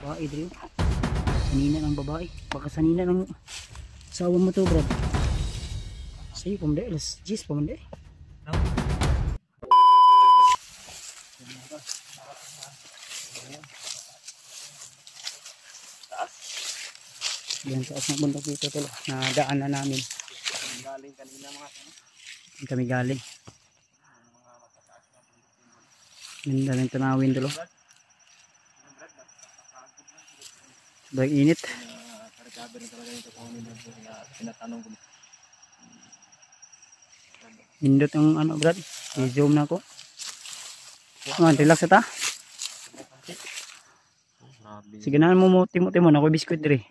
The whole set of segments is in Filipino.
babae dito. Sanina ng babae. Baka sanina ng asawa mo to, Brad. Sa'yo, pamday. Alas 10, pamday. No? Taas? Yan, taas ng bundok dito tol. Nadaan na namin. Galing kanina mga ano? Kami galing. Ganda ng tanawin tol. Sobrang init. Karagado na talaga yung totoo nila. Tinatanong ko. Indot ang ano, Brad. I-zoom na ako. Man, relax ata. Sige na mo timo-timo na ako biskuit dire.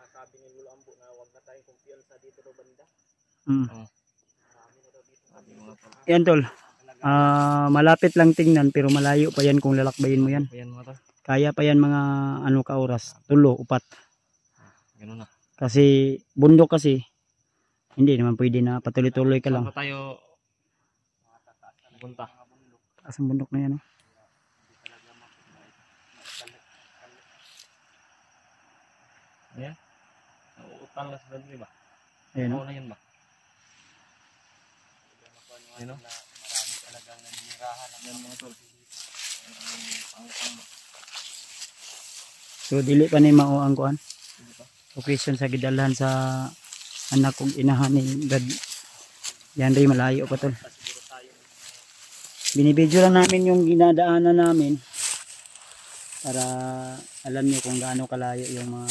Sabi ni Lolo Ambo na wag na tayong kumpiyansa dito do banda. Yan tol. Malapit lang tingnan pero malayo pa yan kung lalakbayin mo yan. Ayan mga tol. Kaya pa yan mga ano ka oras, 3, 4. Ganun na. Kasi bundok kasi hindi naman pwede na patuloy-tuloy ka lang. Saan pa tayo pupunta? Taas ang bundok na yan. Oh. Ayan. Utang na sa ba? Ayan. Oo na yan ba? Ayan o. Marami talagang naninirahan ng mga tol. So dili pa ni mao ang kuan. Location sa gidalhan sa anak kong inahan ni Brad. Yan rin malayo pa tol. Binibidyo lang namin yung ginadaanan namin para alam niyo kung gaano kalayo yung mga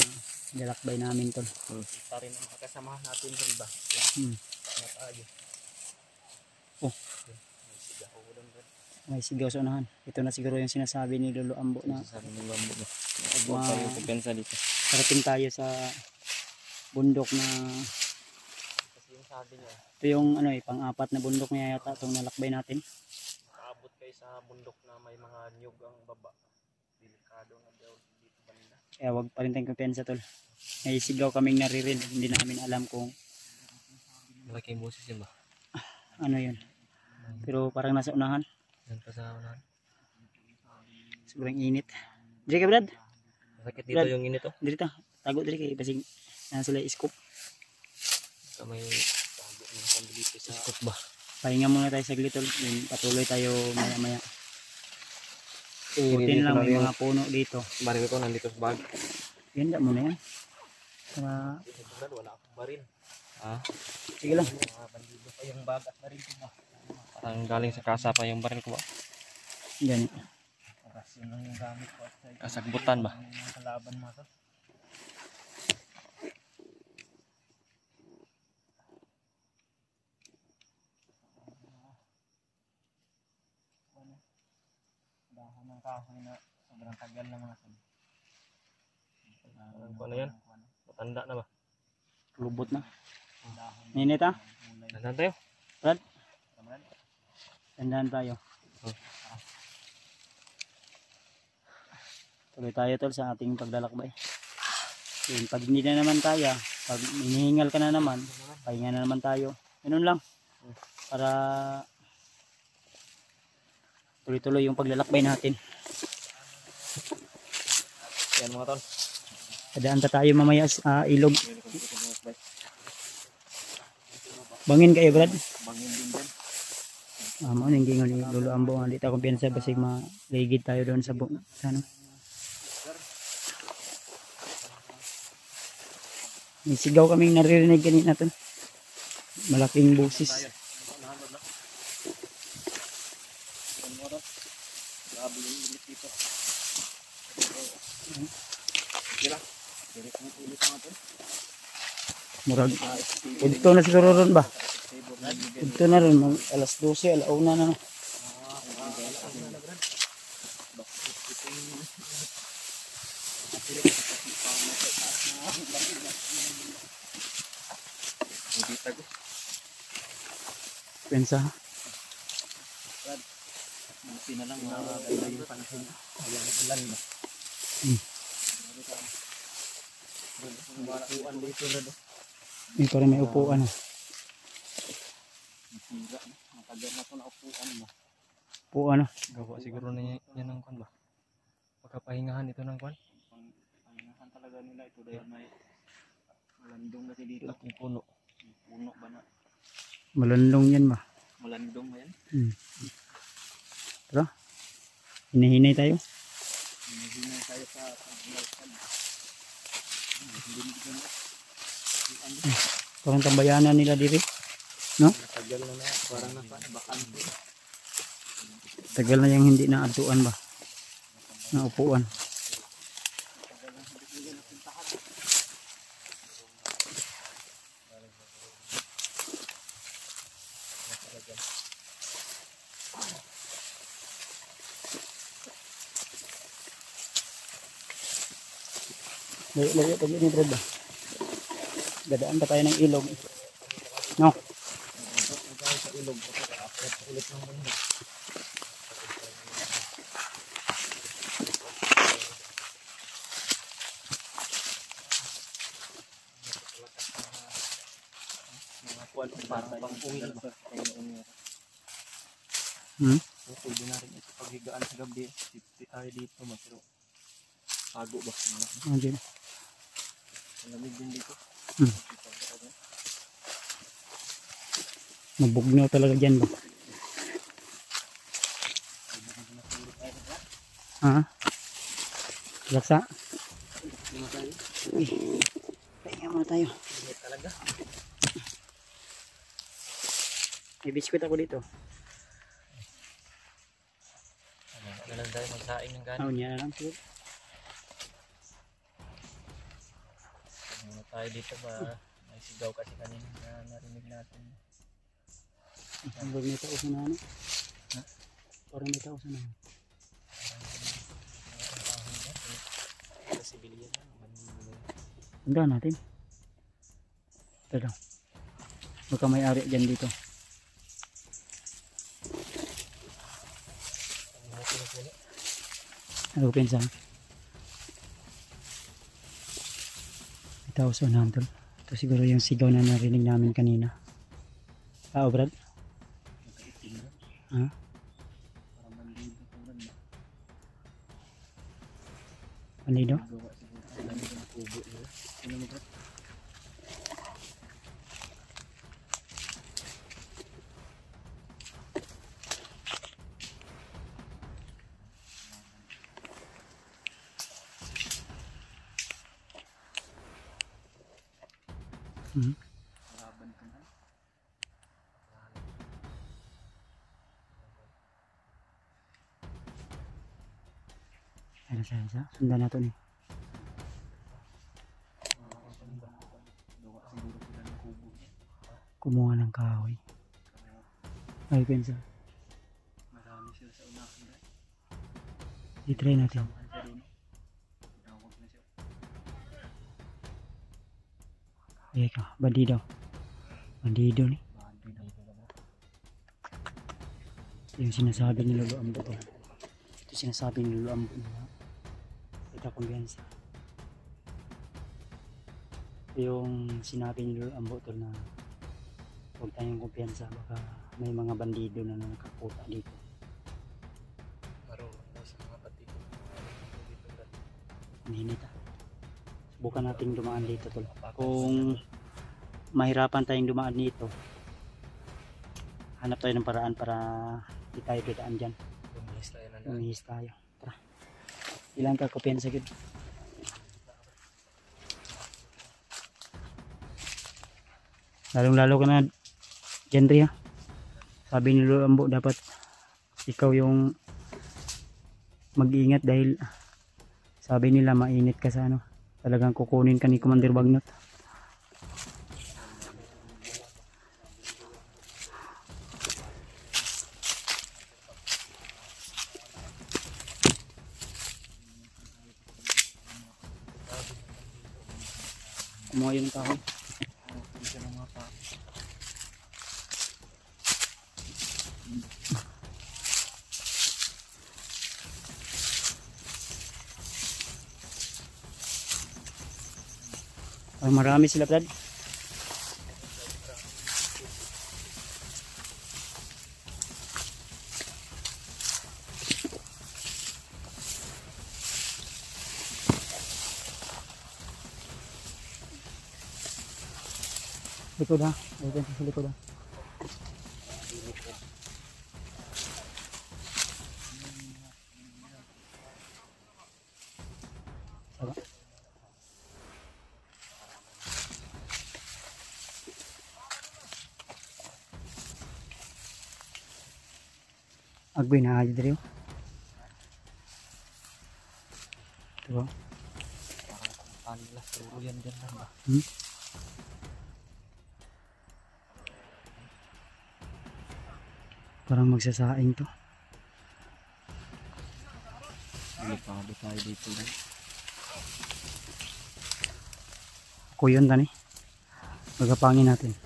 nilakbay namin tol. Kita rin ang makasamahan natin dun ba? Tayo. Oh. May sigaw sa unahan. Ito na siguro yung sinasabi ni Lolo Ambo na Sabi ni Lolo Ambo na huwag tayo kumpensa dito. parating tayo sa bundok na Kasi yung sabi niya, ito yung ano pang-apat na bundok niya yata itong nalakbay natin. paabot kayo sa bundok na may mga nyug ang baba. Delikado nga daw dito banda. Kaya wag pa rin tayong kumpensa tol. May sigaw kaming naririnig. Hindi namin alam kung Malaking boses yun ba? ano yun. Pero parang nasa unahan. Yan pa sa unahan. Sobrang init. Diri ka Brad? Masakit dito Brad, yung init oh. diri ta. Tago diri kay basig na sila iskop. May tago ng pambili sa iskot ba? Pahinga muna tayo saglit tol. Then patuloy tayo maya-maya. Putin lang may mga puno dito. Baril ko nandito sa bag. Ganda muna yan. Para Wala akong baril. Ah? sige lang. Mga bandido pa yung bag at baril ko ba? Parang galing sa kasa pa yung baril ko ba? Yan. Kasi yun lang yung gamit ko at kasagbutan ba? Yung kalaban mo to. Dahon ng kahoy na sobrang tagal na mga sabi. Ano yan? Matanda na ba? Lubot na. Ninit ha? Nasaan tayo? Brad? Tandaan tayo. Tuloy tayo tol sa ating paglalakbay. Yun, pag hindi na naman tayo, pag hinihingal ka na naman, pahinga na naman tayo. Ganun lang. Para tuloy-tuloy yung paglalakbay natin. Yan mga tol. Kadaan ta tayo mamaya sa ilog. Bangin kayo Brad? Bangin din din. Ano yung gingon ni Lolo Ambo nga dito akong piyansa basig maligid tayo doon sa ano. May sigaw kaming naririnig kanina to. Malaking busis. Murag dito na siguro ron ba? Dito na ron alas 12, alauna na. Pensa. Buti na lang maganda yung panahon. Walang ulan ba? Upuan dito na do. May parang may upuan. Matagal na ito na upuan ba? Upuan. Gawa siguro na yan ang kan ba? pagkapahingahan ito ng kwan. Pahingahan talaga nila ito dahil may malandong kasi dito. Laking puno. Puno ba na? Malandong yan ba? Malandong ba yan? Tara. Hinahinay tayo. Hinahinay tayo sa paglalakad. Parang tambayanan nila diri. No? Tagal na na. Parang bakante. Tagal na yung hindi na atuan ba? Na upuan. Layo pag ini Brad ba? Gadaan pa tayo ng ilog. No? Sa ilog. Ulit ng mundo. Parang pang-uwi ba? Pwede na rin ito paghigaan sa gabi. Hindi tayo dito pero pago ba? Andiyan. Malamig din dito. Mabugnaw talaga dyan ba? Ha? Laksa? Pahinga muna tayo. Talaga? May biskuit ako dito. Ano lang tayo magsaing ng gano'n? Niya na lang. Ano tayo dito ba? May sigaw kasi kanina na narinig natin. Ang may tao sa nano. Ha? Parang may tao sa nano. Sa civilian lang. Punta natin. Ito daw. Baka may ari dyan dito. Ano pinsan? May tao sa nandun. Ito siguro yung sigaw na narinig namin kanina. Tao Brad? Ha? Bandido? Ayan sa sundan nato ni. Kumuha ng kahoy. Ay pensa. Marami sila sa unahan. I-try natin. Ayan ka, bandido. Bandido ni. Yung sinasabi ni Lolo Ambo to. Ito sinasabi ni Lolo Ambo na kita kumbiyansa. Yung sinabi ni Lolo Ambo to na huwag tayong kumpiyansa, baka may mga bandido na nakaputa dito. Marunong daw sa mga patid. Mahinit ah. Subukan natin dumaan dito tol. Kung mahirapan tayong dumaan dito, hanap tayo ng paraan para di tayo dadaan dyan. Umihis tayo. Tara. Ilang ka kumpiyansa gud. Lalong-lalo ka na Gendry ha. Sabi ni Lolo Ambo dapat ikaw yung mag-iingat dahil sabi nila mainit ka sa ano. Talagang kukunin ka ni Commander Bagnot. Kumuha yun ng kahoy. Ay, marami sila Brad. Likod ha. Dito sa likod ha. Saba. Agwin na aja diri. Diba? Parang nila siguro yan dyan lang ba? Parang magsasaing to. Balik pa ba tayo dito din? Kuyon tani. Magapangin natin.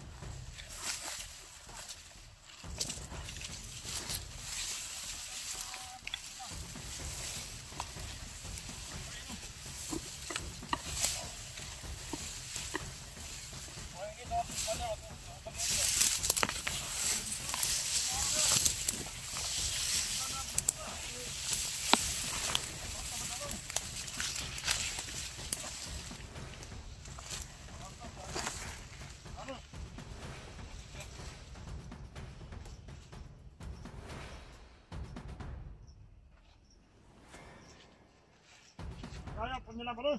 Kaya po nila bro.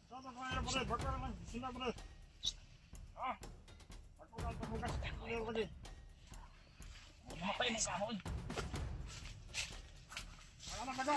Sama kaya bro, bakal lang sila bro. Ah. Ako lang pamugas. Ano lagi? Mapay mo sa hon. Wala na bago.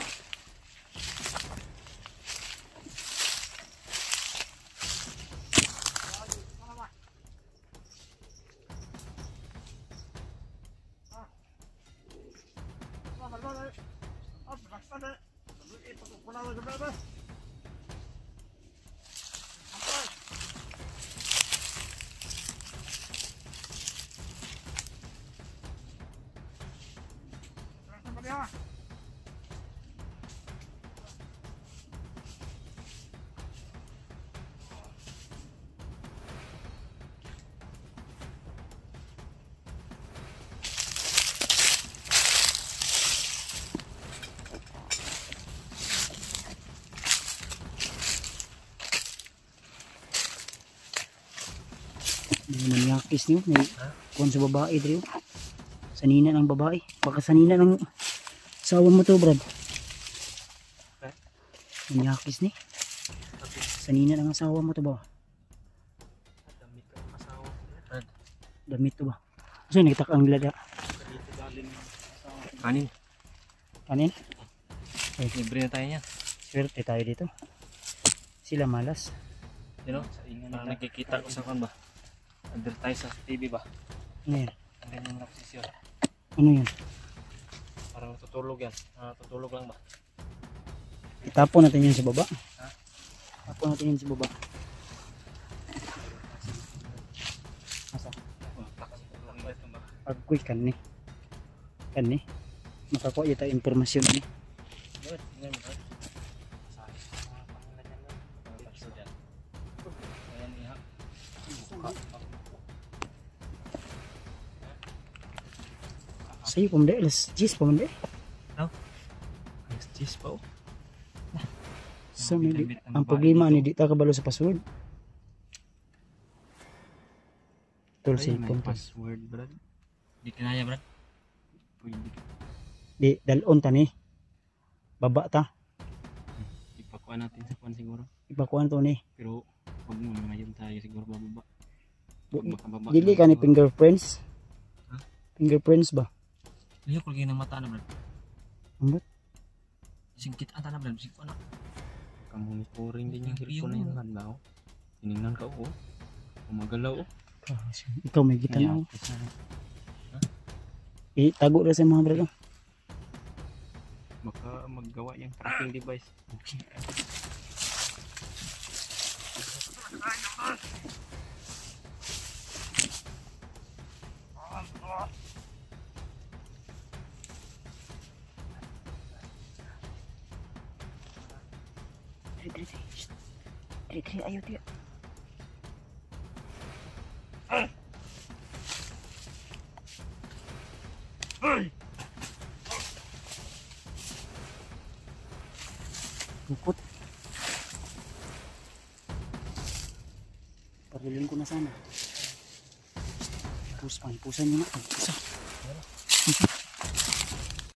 Manyakis niyo. May kuwan sa babae dito. Sanina ng babae. Baka sanina ng asawa mo to, Brad. Manyakis ni. Sanina ng asawa mo to ba? Damit ka ng asawa ko, Brad. Damit to ba? Kasi nagtak ang lada. Dito galing asawa ko. Kanin. Kanin? Libre na tayo niya. Swerte tayo dito. Sila malas. You know, parang nakikita ko sa kan ba? Advertise sa TV ba? Ano yan? Ang ganyan na posisyon. Ano yan? Parang natutulog yan. Natutulog lang ba? Itapon natin yan sa baba. Ha? Itapon natin yan sa baba. Asa? Pagkuy kan ni. Kan ni. Makakuha yata informasyon ni. Good. Tingnan mo, Brad. Sabi sa mga pangalan yan lang. Pagpapso dyan. Ayan niya. Sa'yo pamde. Alas 10 pamde. No? Alas 10 pa oh. So, ang problema ni di ta kabalo sa password. Tol cellphone to. Password, Brad. Di kinaya, Brad. Pwede. Di dalon ta ni. Baba ta. Ipakuha natin sa kuwan siguro. Ipakuan to ni. Pero huwag mo ngayon tayo siguro bababa. Makababa. Dili ka ni fingerprints. Ha? Fingerprints ba? Liyo ko lagi ng mata na, Brad. Ambot? Singkit ata na, Brad. Singkit na. Kamonitoring din yung cellphone na yung hanlaw. Tinignan ka oh. Umagalaw oh. Ikaw may kita na. Itago rin sa mga brado. Baka maggawa yung tracking device. Okay. Tri, ayo dia. Lukot. Parilin ko na sana. Pusan nyo na. Pusa.